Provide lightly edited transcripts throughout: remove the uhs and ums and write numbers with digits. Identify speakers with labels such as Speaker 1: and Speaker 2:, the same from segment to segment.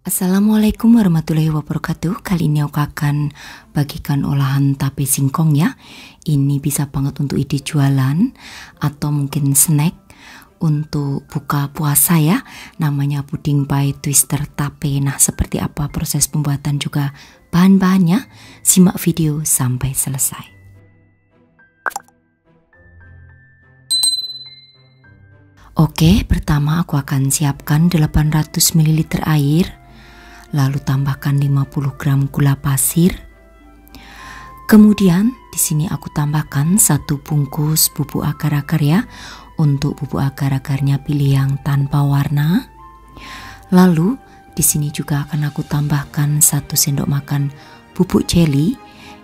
Speaker 1: Assalamualaikum warahmatullahi wabarakatuh. Kali ini aku akan bagikan olahan tape singkong ya. Ini bisa banget untuk ide jualan atau mungkin snack untuk buka puasa ya. Namanya puding pie twister tape. Nah, seperti apa proses pembuatan juga bahan-bahannya? Simak video sampai selesai. Oke, pertama aku akan siapkan 800 ml air. Lalu tambahkan 50 gram gula pasir. Kemudian di sini aku tambahkan 1 bungkus bubuk agar-agar ya. Untuk bubuk agar-agarnya pilih yang tanpa warna. Lalu di sini juga akan aku tambahkan 1 sendok makan bubuk jelly.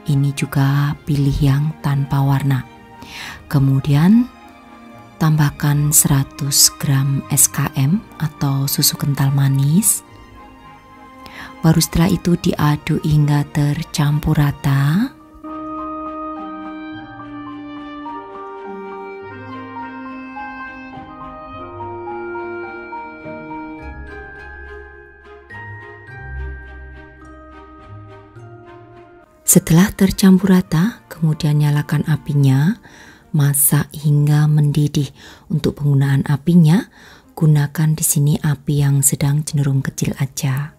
Speaker 1: Ini juga pilih yang tanpa warna. Kemudian tambahkan 100 gram SKM atau susu kental manis. Baru setelah itu diaduk hingga tercampur rata. Setelah tercampur rata, kemudian nyalakan apinya, masak hingga mendidih. Untuk penggunaan apinya, gunakan di sini api yang sedang cenderung kecil aja.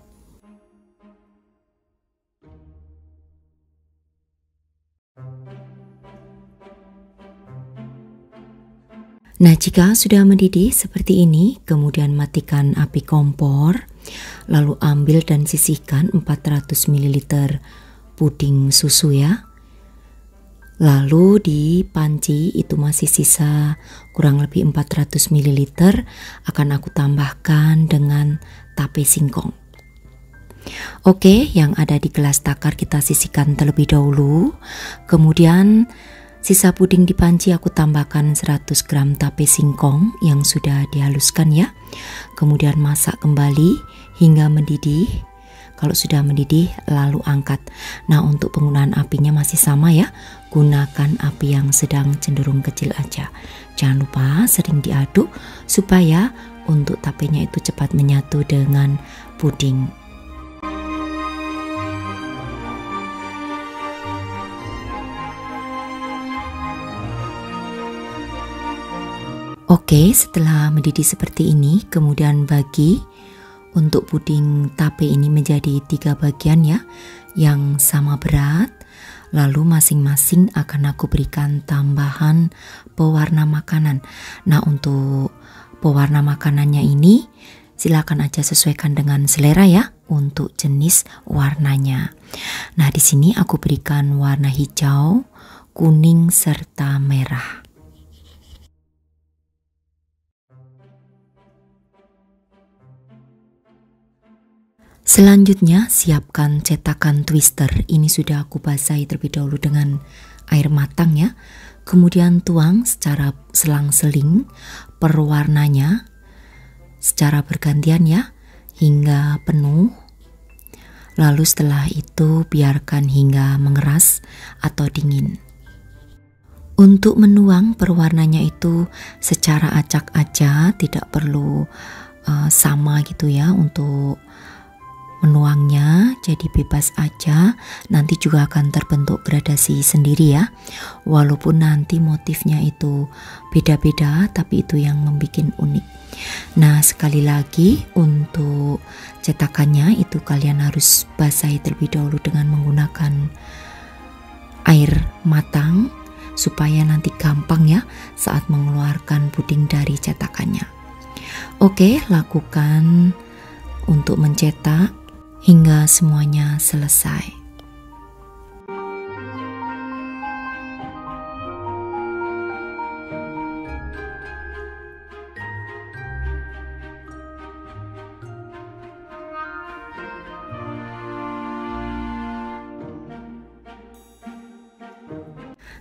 Speaker 1: Nah, jika sudah mendidih seperti ini, kemudian matikan api kompor, lalu ambil dan sisihkan 400 ml puding susu ya. Lalu di panci itu masih sisa kurang lebih 400 ml, akan aku tambahkan dengan tape singkong. Oke, yang ada di gelas takar kita sisihkan terlebih dahulu. Kemudian sisa puding di panci aku tambahkan 100 gram tape singkong yang sudah dihaluskan ya. Kemudian masak kembali hingga mendidih. Kalau sudah mendidih lalu angkat. Nah, untuk penggunaan apinya masih sama ya. Gunakan api yang sedang cenderung kecil aja. Jangan lupa sering diaduk supaya untuk tapenya itu cepat menyatu dengan puding. Oke, setelah mendidih seperti ini, kemudian bagi untuk puding tape ini menjadi 3 bagian ya, yang sama berat. Lalu masing-masing akan aku berikan tambahan pewarna makanan. Nah, untuk pewarna makanannya ini silakan aja sesuaikan dengan selera ya untuk jenis warnanya. Nah, di sini aku berikan warna hijau, kuning serta merah. Selanjutnya siapkan cetakan twister. Ini sudah aku basahi terlebih dahulu dengan air matang ya. Kemudian tuang secara selang-seling per warnanya secara bergantian ya hingga penuh. Lalu setelah itu biarkan hingga mengeras atau dingin. Untuk menuang perwarnanya itu secara acak aja, tidak perlu sama gitu ya untuk menuangnya, jadi bebas aja. Nanti juga akan terbentuk gradasi sendiri ya. Walaupun nanti motifnya itu beda-beda, tapi itu yang membuat unik. Nah, sekali lagi untuk cetakannya itu kalian harus basahi terlebih dahulu dengan menggunakan air matang supaya nanti gampang ya saat mengeluarkan puding dari cetakannya. Oke, lakukan untuk mencetak hingga semuanya selesai.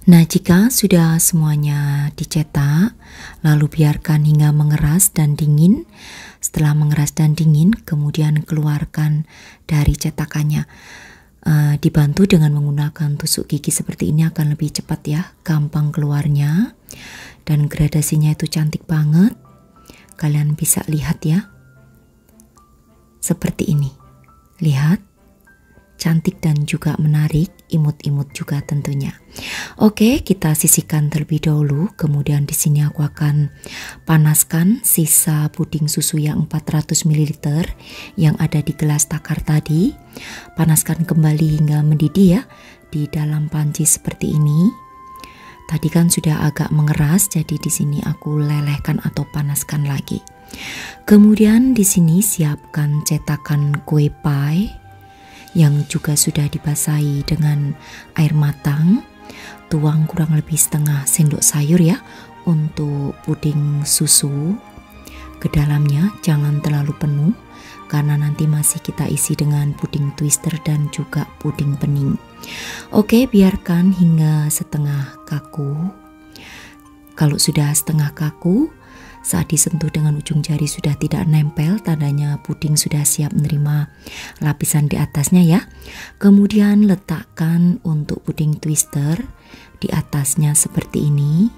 Speaker 1: Nah, jika sudah semuanya dicetak, lalu biarkan hingga mengeras dan dingin. Setelah mengeras dan dingin, kemudian keluarkan dari cetakannya. Dibantu dengan menggunakan tusuk gigi seperti ini akan lebih cepat ya, gampang keluarnya. Dan gradasinya itu cantik banget. Kalian bisa lihat ya, seperti ini. Lihat, cantik dan juga menarik, imut-imut juga tentunya. Oke, kita sisihkan terlebih dahulu. Kemudian di sini aku akan panaskan sisa puding susu yang 400 ml yang ada di gelas takar tadi. Panaskan kembali hingga mendidih ya di dalam panci seperti ini. Tadi kan sudah agak mengeras, jadi di sini aku lelehkan atau panaskan lagi. Kemudian di sini siapkan cetakan kue pie yang juga sudah dibasahi dengan air matang. Tuang kurang lebih setengah sendok sayur ya untuk puding susu ke dalamnya, jangan terlalu penuh karena nanti masih kita isi dengan puding twister dan juga puding bening. Oke, biarkan hingga setengah kaku. Kalau sudah setengah kaku, saat disentuh dengan ujung jari sudah tidak nempel, tandanya puding sudah siap menerima lapisan di atasnya ya. Kemudian letakkan untuk puding twister di atasnya seperti ini.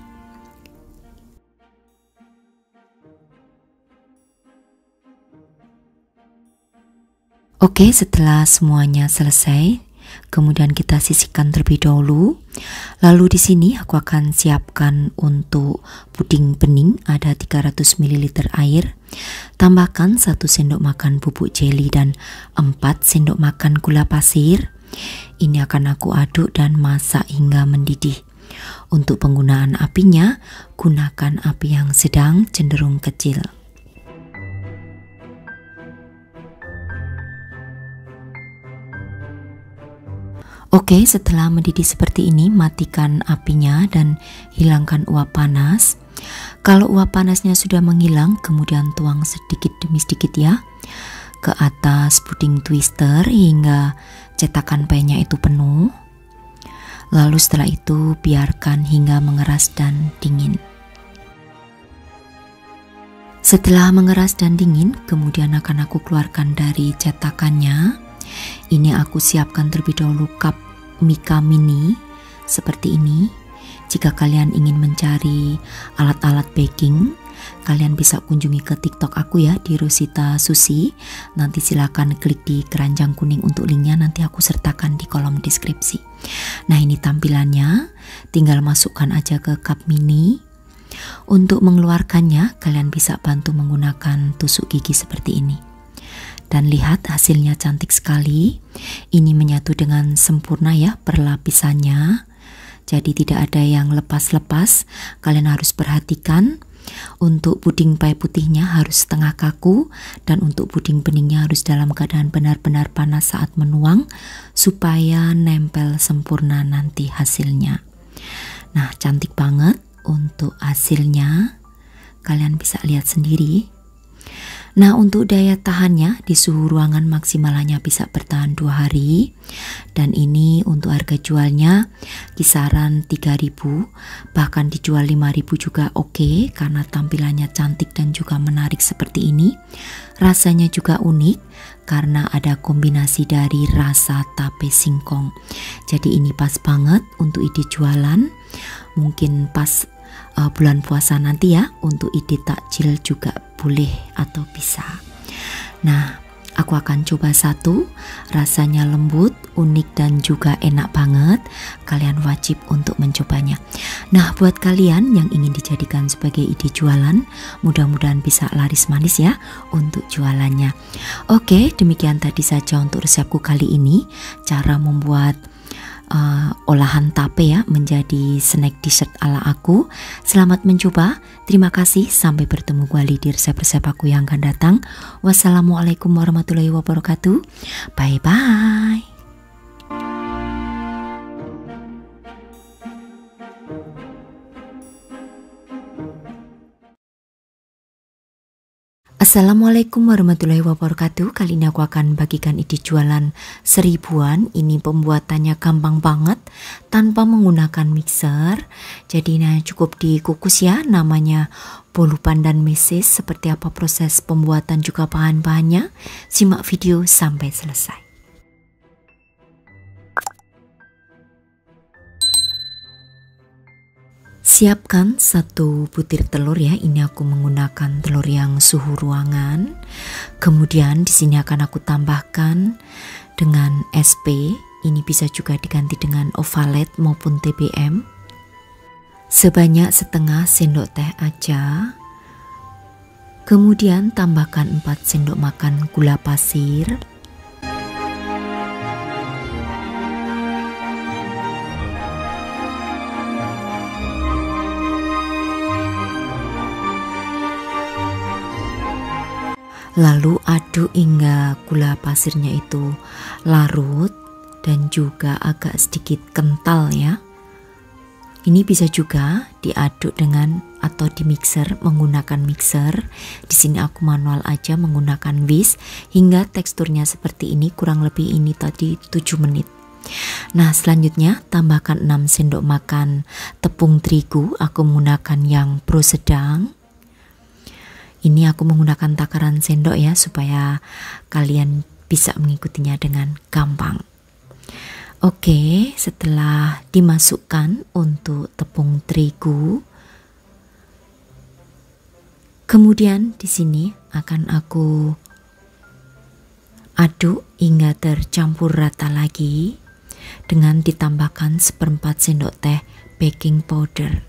Speaker 1: Oke, setelah semuanya selesai, kemudian kita sisihkan terlebih dahulu. Lalu di sini aku akan siapkan untuk puding bening, ada 300 ml air. Tambahkan 1 sendok makan bubuk jeli dan 4 sendok makan gula pasir. Ini akan aku aduk dan masak hingga mendidih. Untuk penggunaan apinya, gunakan api yang sedang cenderung kecil. Oke, setelah mendidih seperti ini, matikan apinya dan hilangkan uap panas. Kalau uap panasnya sudah menghilang, kemudian tuang sedikit demi sedikit ya ke atas puding twister hingga cetakan pie-nya itu penuh. Lalu setelah itu biarkan hingga mengeras dan dingin. Setelah mengeras dan dingin, kemudian akan aku keluarkan dari cetakannya. Ini aku siapkan terlebih dahulu cup Mika mini seperti ini. Jika kalian ingin mencari alat-alat baking, kalian bisa kunjungi ke TikTok aku ya di Rosita Susi. Nanti silakan klik di keranjang kuning untuk linknya, nanti aku sertakan di kolom deskripsi. Nah, ini tampilannya, tinggal masukkan aja ke cup mini. Untuk mengeluarkannya, kalian bisa bantu menggunakan tusuk gigi seperti ini. Dan lihat hasilnya cantik sekali. Ini menyatu dengan sempurna ya perlapisannya. Jadi tidak ada yang lepas-lepas. Kalian harus perhatikan. Untuk puding pie putihnya harus setengah kaku. Dan untuk puding beningnya harus dalam keadaan benar-benar panas saat menuang. Supaya nempel sempurna nanti hasilnya. Nah, cantik banget untuk hasilnya. Kalian bisa lihat sendiri. Nah, untuk daya tahannya di suhu ruangan maksimal hanya bisa bertahan 2 hari. Dan ini untuk harga jualnya kisaran 3.000, bahkan dijual 5.000 juga oke, karena tampilannya cantik dan juga menarik seperti ini. Rasanya juga unik karena ada kombinasi dari rasa tape singkong. Jadi ini pas banget untuk ide jualan. Mungkin pas bulan puasa nanti ya, untuk ide takjil juga boleh atau bisa. Nah, aku akan coba satu. Rasanya lembut, unik dan juga enak banget. Kalian wajib untuk mencobanya. Nah, buat kalian yang ingin dijadikan sebagai ide jualan, mudah-mudahan bisa laris manis ya untuk jualannya. Oke, demikian tadi saja untuk resepku kali ini. Cara membuat olahan tape ya menjadi snack dessert ala aku. Selamat mencoba. Terima kasih. Sampai bertemu kembali di resep-resep aku yang akan datang. Wassalamualaikum warahmatullahi wabarakatuh. Bye bye. Assalamualaikum warahmatullahi wabarakatuh. Kali ini aku akan bagikan ide jualan 1000-an. Ini pembuatannya gampang banget tanpa menggunakan mixer. Jadi nah, cukup dikukus ya, namanya bolu pandan meses. Seperti apa proses pembuatan juga bahan-bahannya, simak video sampai selesai. Siapkan 1 butir telur ya. Ini aku menggunakan telur yang suhu ruangan. Kemudian di sini akan aku tambahkan dengan SP. Ini bisa juga diganti dengan Ovalet maupun TBM. Sebanyak setengah sendok teh aja. Kemudian tambahkan 4 sendok makan gula pasir. Lalu aduk hingga gula pasirnya itu larut dan juga agak sedikit kental ya. Ini bisa juga diaduk dengan atau di mixer menggunakan mixer. Di sini aku manual aja menggunakan whisk hingga teksturnya seperti ini, kurang lebih ini tadi 7 menit. Nah, selanjutnya tambahkan 6 sendok makan tepung terigu. Aku menggunakan yang pro sedang. Ini aku menggunakan takaran sendok ya supaya kalian bisa mengikutinya dengan gampang. Oke, setelah dimasukkan untuk tepung terigu, kemudian di sini akan aku aduk hingga tercampur rata lagi dengan ditambahkan 1/4 sendok teh baking powder.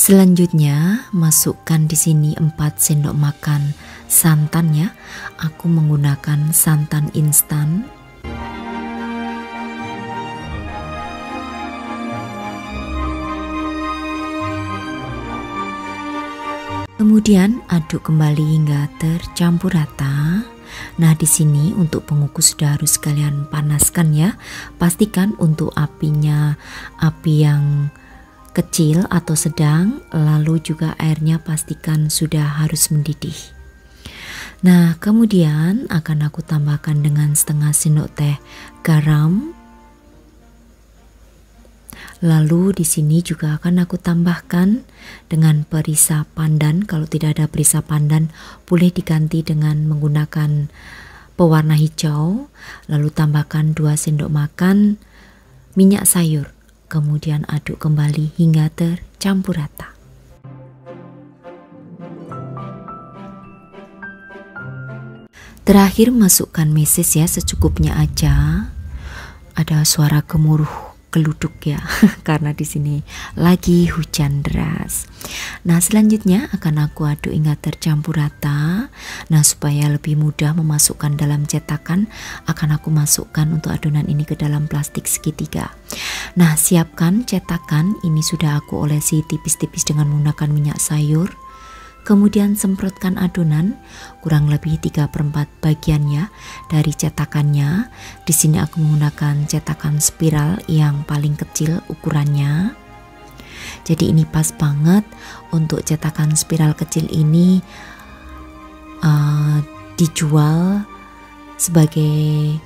Speaker 1: Selanjutnya masukkan di sini 4 sendok makan santan ya. Aku menggunakan santan instan. Kemudian aduk kembali hingga tercampur rata. Nah, di sini untuk pengukus sudah harus kalian panaskan ya. Pastikan untuk apinya api yang kecil atau sedang, lalu juga airnya pastikan sudah harus mendidih. Nah, kemudian akan aku tambahkan dengan setengah sendok teh garam. Lalu di sini juga akan aku tambahkan dengan perisa pandan. Kalau tidak ada perisa pandan, boleh diganti dengan menggunakan pewarna hijau. Lalu tambahkan 2 sendok makan minyak sayur. Kemudian aduk kembali hingga tercampur rata. Terakhir masukkan meses ya, secukupnya aja. Ada suara gemuruh geluduk ya karena di sini lagi hujan deras. Nah, selanjutnya akan aku aduk hingga tercampur rata. Nah, supaya lebih mudah memasukkan dalam cetakan, akan aku masukkan untuk adonan ini ke dalam plastik segitiga. Nah, siapkan cetakan. Ini sudah aku olesi tipis-tipis dengan menggunakan minyak sayur. Kemudian semprotkan adonan kurang lebih 3/4 bagian ya dari cetakannya. Di sini aku menggunakan cetakan spiral yang paling kecil ukurannya. Jadi ini pas banget untuk cetakan spiral kecil ini dijual sebagai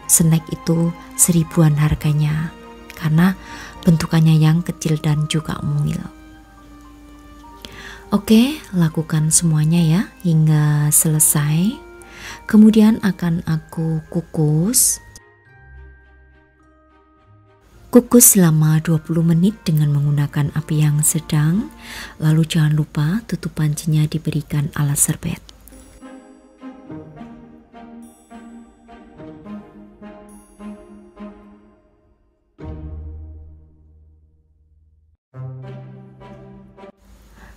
Speaker 1: snack itu 1000-an harganya karena bentukannya yang kecil dan juga mungil. Oke, lakukan semuanya ya hingga selesai. Kemudian akan aku kukus. Kukus selama 20 menit dengan menggunakan api yang sedang. Lalu jangan lupa tutup pancinya diberikan alas serbet.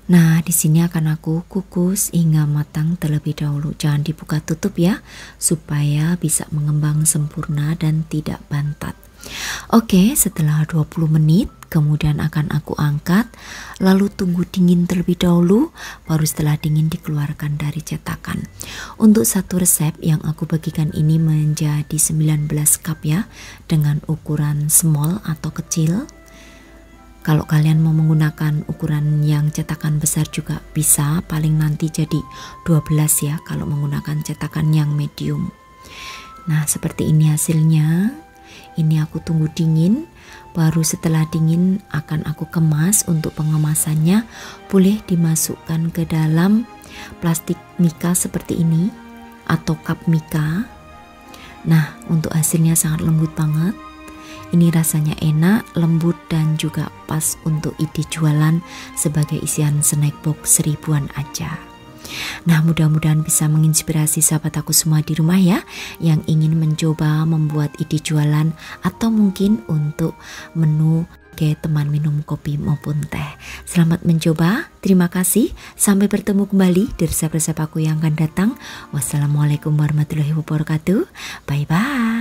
Speaker 1: Nah, di sini akan aku kukus hingga matang terlebih dahulu. Jangan dibuka tutup ya, supaya bisa mengembang sempurna dan tidak bantat. Oke, setelah 20 menit, kemudian akan aku angkat, lalu tunggu dingin terlebih dahulu, baru setelah dingin dikeluarkan dari cetakan. Untuk satu resep yang aku bagikan ini menjadi 19 cup ya, dengan ukuran small atau kecil. Kalau kalian mau menggunakan ukuran yang cetakan besar juga bisa, paling nanti jadi 12 ya kalau menggunakan cetakan yang medium. Nah, seperti ini hasilnya. Ini aku tunggu dingin. Baru setelah dingin akan aku kemas. Untuk pengemasannya boleh dimasukkan ke dalam plastik mika seperti ini atau cup mika. Nah, untuk hasilnya sangat lembut banget. Ini rasanya enak, lembut, dan juga pas untuk ide jualan sebagai isian snack box 1000-an aja. Nah, mudah-mudahan bisa menginspirasi sahabat aku semua di rumah ya, yang ingin mencoba membuat ide jualan atau mungkin untuk menu kayak teman minum kopi maupun teh. Selamat mencoba, terima kasih, sampai bertemu kembali di resep-resep aku yang akan datang. Wassalamualaikum warahmatullahi wabarakatuh, bye bye.